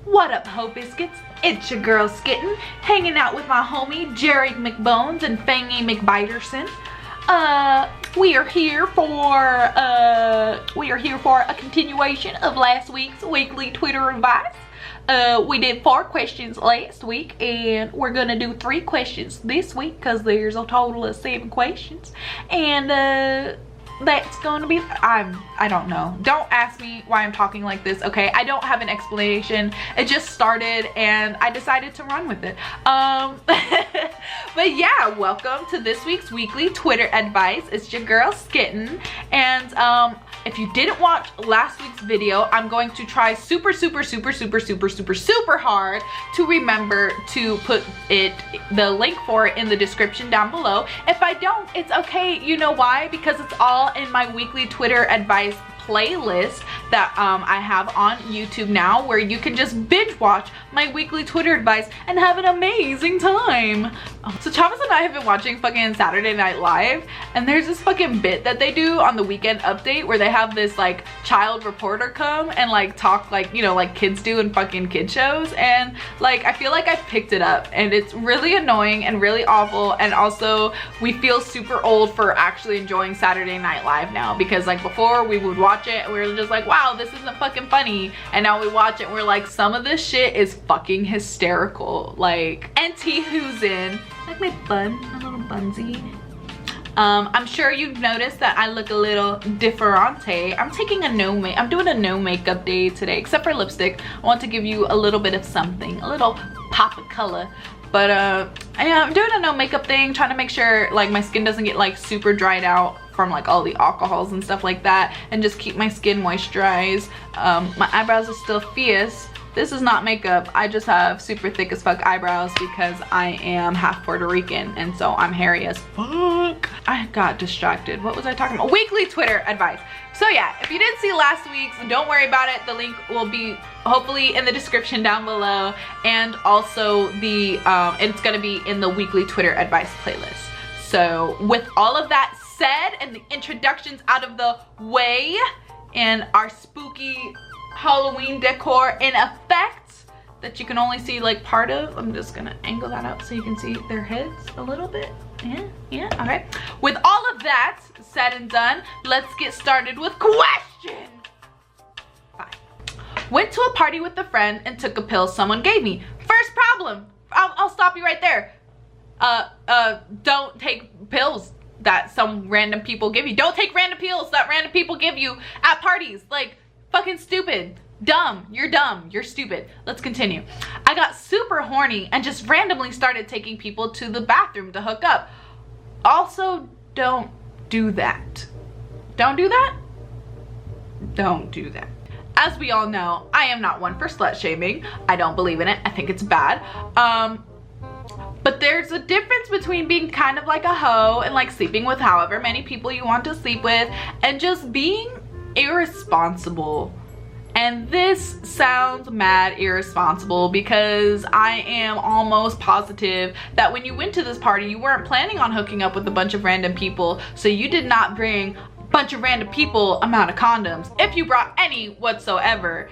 What up, HoBiscuits? It's your girl Skitten, hanging out with my homie Jerry McBones and Fangy McBiterson. We are here for a continuation of last week's weekly Twitter advice. We did 4 questions last week, and we're gonna do 3 questions this week because there's a total of 7 questions. And that's gonna be, I don't know. Don't ask me why I'm talking like this, okay? I don't have an explanation. It just started and I decided to run with it. But yeah, welcome to this week's weekly Twitter advice. It's your girl Skitten. And if you didn't watch last week's video, I'm going to try super hard to remember to put the link for it in the description down below. If I don't, it's okay. You know why? Because it's all in my weekly Twitter advice playlist that I have on YouTube now, where you can just binge watch my weekly Twitter advice and have an amazing time. So Travis and I have been watching fucking Saturday Night Live, and there's this fucking bit that they do on the Weekend Update where they have this like child reporter come and like talk like, you know, like kids do in fucking kid shows. And like I feel like I picked it up, and it's really annoying and really awful. And also we feel super old for actually enjoying Saturday Night Live now, because like before we would watch it and we were just like, wow, this isn't fucking funny, and now we watch it and we're like, some of this shit is fucking hysterical. Like, and T who's in like my bun, a little bunsy. I'm sure you've noticed that I look a little differente. I'm doing a no makeup day today, except for lipstick. I want to give you a little bit of something, a little pop of color. But yeah, I'm doing a no makeup thing, trying to make sure like my skin doesn't get like super dried out from like all the alcohols and stuff like that, and just keep my skin moisturized. My eyebrows are still fierce. This is not makeup. I just have super thick as fuck eyebrows because I am half Puerto Rican, and so I'm hairy as fuck. I got distracted. What was I talking about? Weekly Twitter advice. So yeah, if you didn't see last week's, don't worry about it. The link will be hopefully in the description down below, and also the it's gonna be in the weekly Twitter advice playlist. So with all of that said and the introductions out of the way and our spooky Halloween decor in effect that you can only see like part of, I'm just gonna angle that up so you can see their heads a little bit. Yeah, okay. With all of that said and done, let's get started with question 5. Went to a party with a friend and took a pill someone gave me. First problem, I'll stop you right there. Don't take pills that some random people give you. Don't take random pills that random people give you at parties. Like, fucking stupid. Dumb. You're stupid. Let's continue. I got super horny and just randomly started taking people to the bathroom to hook up. Also, don't do that. Don't do that? Don't do that. As we all know, I am not one for slut shaming. I don't believe in it. I think it's bad. But there's a difference between being kind of like a hoe and like sleeping with however many people you want to sleep with, and just being irresponsible. And this sounds mad irresponsible because I am almost positive that when you went to this party, you weren't planning on hooking up with a bunch of random people, so you did not bring a bunch of random people amount of condoms, if you brought any whatsoever.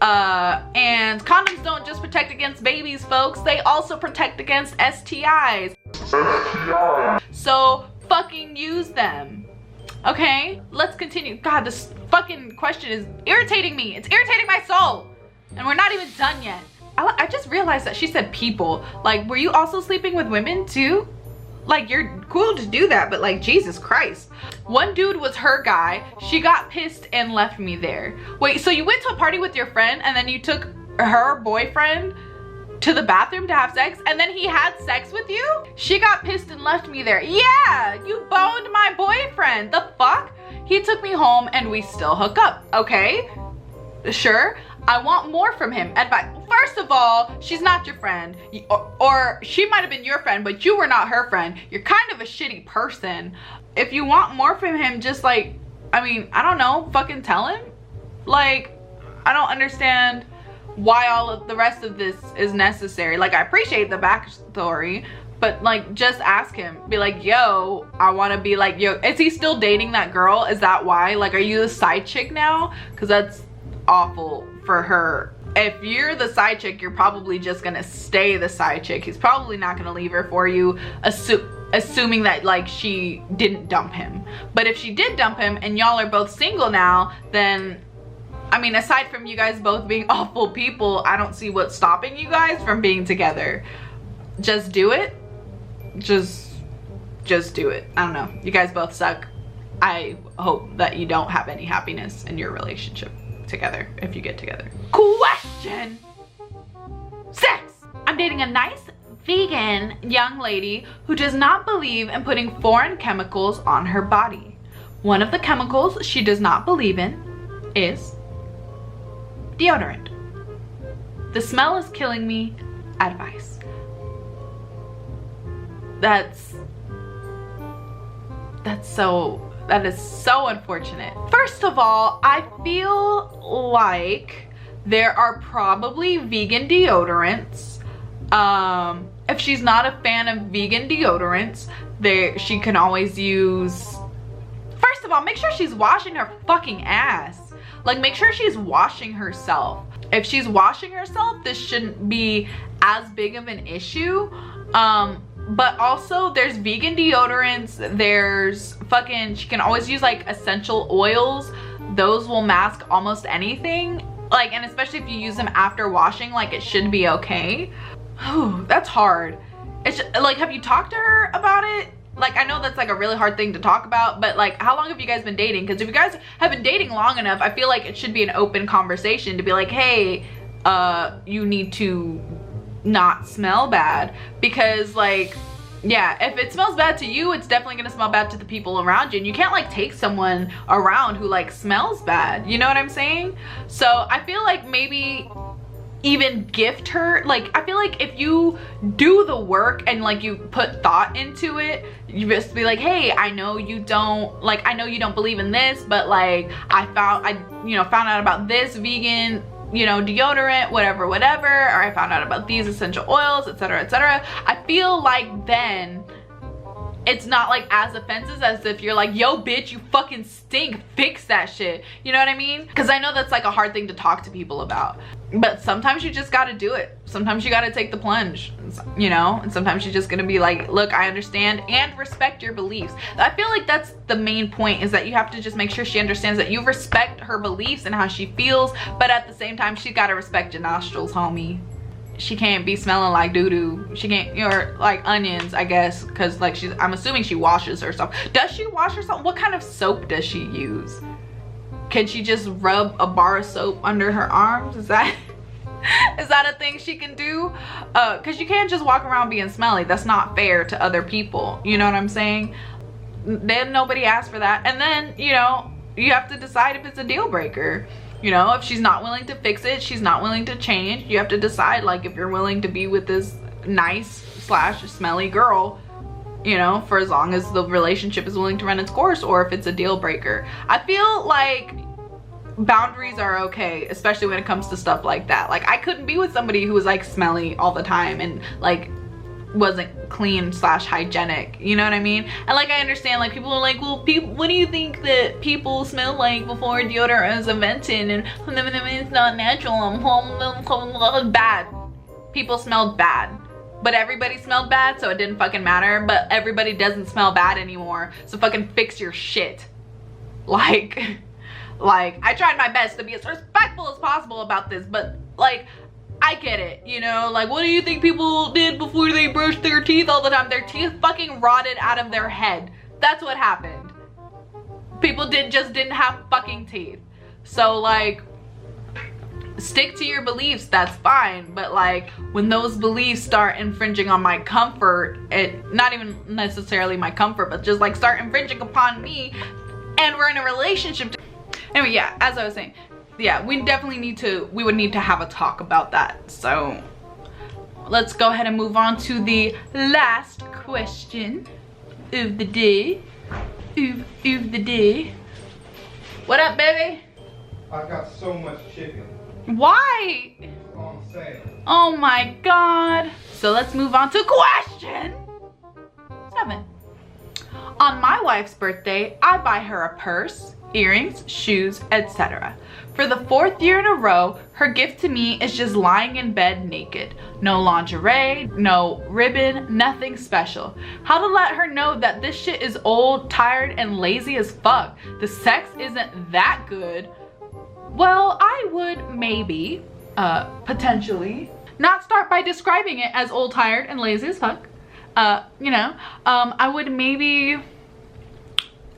And condoms don't just protect against babies, folks. They also protect against STIs. So fucking use them. Okay, let's continue. God, this fucking question is irritating me. It's irritating my soul. And we're not even done yet. I just realized that she said people. Like, were you also sleeping with women too? Like, you're cool to do that, but like, Jesus Christ. One dude was her guy. She got pissed and left me there. Wait, so you went to a party with your friend and then you took her boyfriend to the bathroom to have sex, and then he had sex with you? She got pissed and left me there. Yeah, you boned my boyfriend. The fuck? He took me home and we still hook up. Okay, sure. I want more from him. Advice. First of all, she's not your friend, or she might have been your friend, but you were not her friend. You're kind of a shitty person. If you want more from him, just like, I mean, I don't know, fucking tell him. Like, I don't understand why all of the rest of this is necessary. Like, I appreciate the backstory, but like, just ask him. Be like, yo, I want to be like, yo, is he still dating that girl? Is that why? Like, are you the side chick now? Because that's awful for her if you're the side chick, you're probably just gonna stay the side chick. He's probably not gonna leave her for you, assuming that like she didn't dump him. But if she did dump him and y'all are both single now, then I mean, aside from you guys both being awful people, I don't see what's stopping you guys from being together. Just do it. Just do it. I don't know. You guys both suck. I hope that you don't have any happiness in your relationship together if you get together. Question 6. I'm dating a nice vegan young lady who does not believe in putting foreign chemicals on her body. One of the chemicals she does not believe in is deodorant. The smell is killing me. Advice. That is so unfortunate. First of all, I feel like there are probably vegan deodorants. If she's not a fan of vegan deodorants, she can always use, first of all, make sure she's washing her fucking ass. Like, make sure she's washing herself. If she's washing herself, this shouldn't be as big of an issue. But also there's vegan deodorants, there's fucking, she can always use like essential oils. Those will mask almost anything. Like, and especially if you use them after washing, like it should be okay. Whew, that's hard. It's just, like, have you talked to her about it? Like, I know that's like a really hard thing to talk about, but like, how long have you guys been dating? Because if you guys have been dating long enough, I feel like it should be an open conversation to be like, hey, you need to not smell bad. Because like, yeah, if it smells bad to you, it's definitely gonna smell bad to the people around you, and you can't like take someone around who like smells bad, you know what I'm saying? So I feel like maybe even gift her, like, I feel like if you do the work and like you put thought into it, you just be like, hey, I know you don't believe in this, but like I found out about this vegan, you know, deodorant, whatever, or I found out about these essential oils, etc., etc. I feel like then it's not like as offensive as if you're like, yo bitch, you fucking stink, fix that shit, you know what I mean? Because I know that's like a hard thing to talk to people about, but sometimes you just gotta do it. Sometimes you gotta take the plunge, you know, and sometimes you're just gonna be like, look, I understand and respect your beliefs. I feel like that's the main point, is that you have to just make sure she understands that you respect her beliefs and how she feels, but at the same time she gotta respect your nostrils, homie. She can't be smelling like doo-doo. She can't, or like onions, I guess, because like I'm assuming she washes herself. Does she wash herself? What kind of soap does she use? Can she just rub a bar of soap under her arms? Is that a thing she can do? Because you can't just walk around being smelly. That's not fair to other people, you know what I'm saying? Then nobody asked for that. And then, you know, you have to decide if it's a deal breaker. You know, if she's not willing to fix it, she's not willing to change, you have to decide, like, if you're willing to be with this nice / smelly girl, you know, for as long as the relationship is willing to run its course, or if it's a deal breaker. I feel like boundaries are okay, especially when it comes to stuff like that. Like, I couldn't be with somebody who was like smelly all the time and like wasn't clean / hygienic, you know what I mean? And like, I understand, like, people are like, well, what do you think that people smell like before deodorant is invented, and it's not natural, bad. People smelled bad, but everybody smelled bad, so it didn't fucking matter. But everybody doesn't smell bad anymore, so fucking fix your shit. Like I tried my best to be as respectful as possible about this, but like, I get it, you know, like, what do you think people did before they brushed their teeth all the time? Their teeth fucking rotted out of their head. That's what happened. People just didn't have fucking teeth. So like, stick to your beliefs, that's fine, but like, when those beliefs start infringing on my comfort, not even necessarily my comfort, but just like start infringing upon me, and we're in a relationship. Anyway, yeah, as I was saying, yeah, we would need to have a talk about that. So let's go ahead and move on to the last question of the day. What up, baby? I got so much chicken. Why? It's on sale. Oh my god. So let's move on to question 7. On my wife's birthday, I buy her a purse. earrings, shoes, etc. For the 4th year in a row, her gift to me is just lying in bed naked. No lingerie, no ribbon, nothing special. How to let her know that this shit is old, tired, and lazy as fuck. The sex isn't that good. Well, I would maybe, potentially, not start by describing it as old, tired, and lazy as fuck. I would maybe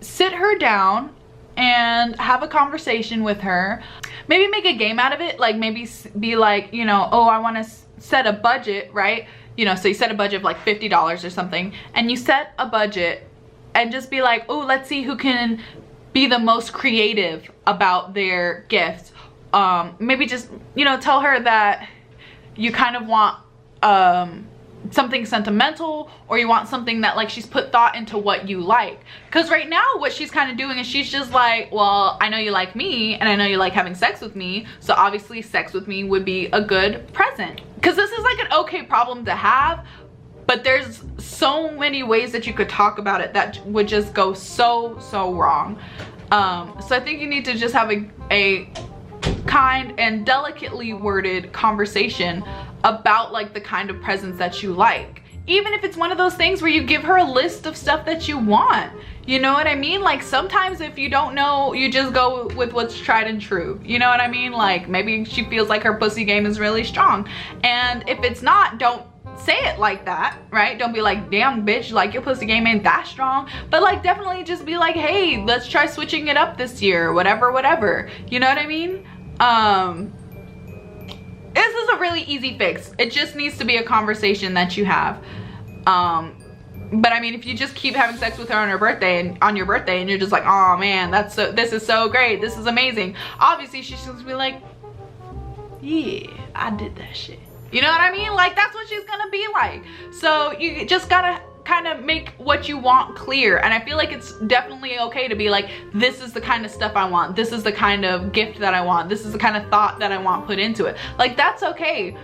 sit her down and have a conversation with her. Maybe make a game out of it. Like maybe be like, you know, oh, I want to set a budget, right? You know, so you set a budget of like $50 or something, and you set a budget and just be like, oh, let's see who can be the most creative about their gift. Maybe just, you know, tell her that you kind of want something sentimental, or you want something that like she's put thought into what you like. Because right now what she's kind of doing is she's just like, well, I know you like me and I know you like having sex with me, so obviously sex with me would be a good present. Because this is like an okay problem to have, but there's so many ways that you could talk about it that would just go so wrong. So I think you need to just have a kind and delicately worded conversation about like the kind of presents that you like. Even if it's one of those things where you give her a list of stuff that you want. You know what I mean? Like sometimes if you don't know, you just go with what's tried and true. You know what I mean? Like maybe she feels like her pussy game is really strong. And if it's not, don't say it like that, right? Don't be like, damn bitch, like your pussy game ain't that strong. But like definitely just be like, hey, let's try switching it up this year, whatever. You know what I mean? This is a really easy fix. It just needs to be a conversation that you have. But I mean, if you just keep having sex with her on your birthday and you're just like, oh man, this is so great, this is amazing, obviously she's just gonna be like, yeah, I did that shit. You know what I mean? Like that's what she's gonna be like. So you just gotta kind of make what you want clear. And I feel like it's definitely okay to be like, this is the kind of stuff I want, this is the kind of gift that I want, this is the kind of thought that I want put into it. Like that's okay,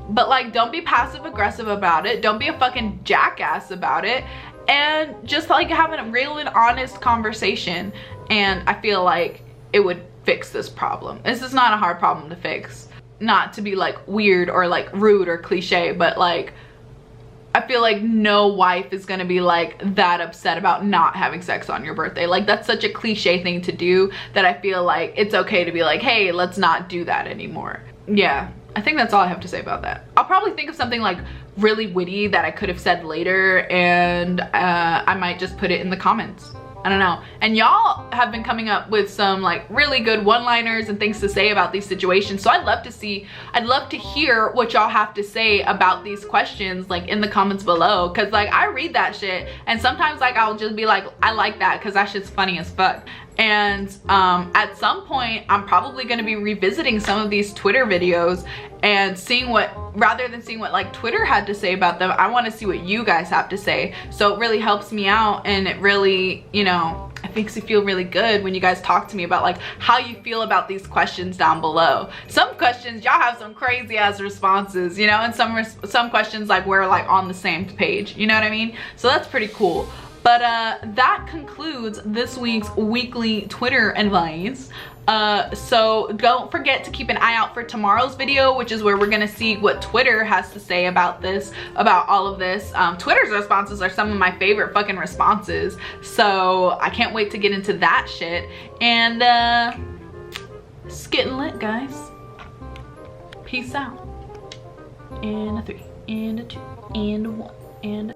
but like don't be passive aggressive about it, don't be a fucking jackass about it, and just like having a real and honest conversation. And I feel like it would fix this problem. This is not a hard problem to fix. Not to be like weird or like rude or cliche, but like I feel like no wife is gonna be like that upset about not having sex on your birthday. Like that's such a cliche thing to do that I feel like it's okay to be like, hey, let's not do that anymore. Yeah, I think that's all I have to say about that. I'll probably think of something like really witty that I could have said later, and I might just put it in the comments. I don't know. And y'all have been coming up with some like really good one-liners and things to say about these situations. So I'd love to hear what y'all have to say about these questions like in the comments below. Cause like I read that shit and sometimes like I'll just be like, I like that because that shit's funny as fuck. And at some point I'm probably gonna be revisiting some of these Twitter videos and seeing rather than seeing what like Twitter had to say about them, I want to see what you guys have to say. So it really helps me out, and it really, you know, it makes me feel really good when you guys talk to me about like how you feel about these questions down below. Some questions y'all have some crazy ass responses, you know, and some questions like we're like on the same page, you know what I mean? So that's pretty cool. But that concludes this week's weekly Twitter advice. So don't forget to keep an eye out for tomorrow's video, which is where we're gonna see what Twitter has to say about this, about all of this. Twitter's responses are some of my favorite fucking responses, so I can't wait to get into that shit. And skittin' lit, guys. Peace out. And a 3, and a 2, and a 1, and a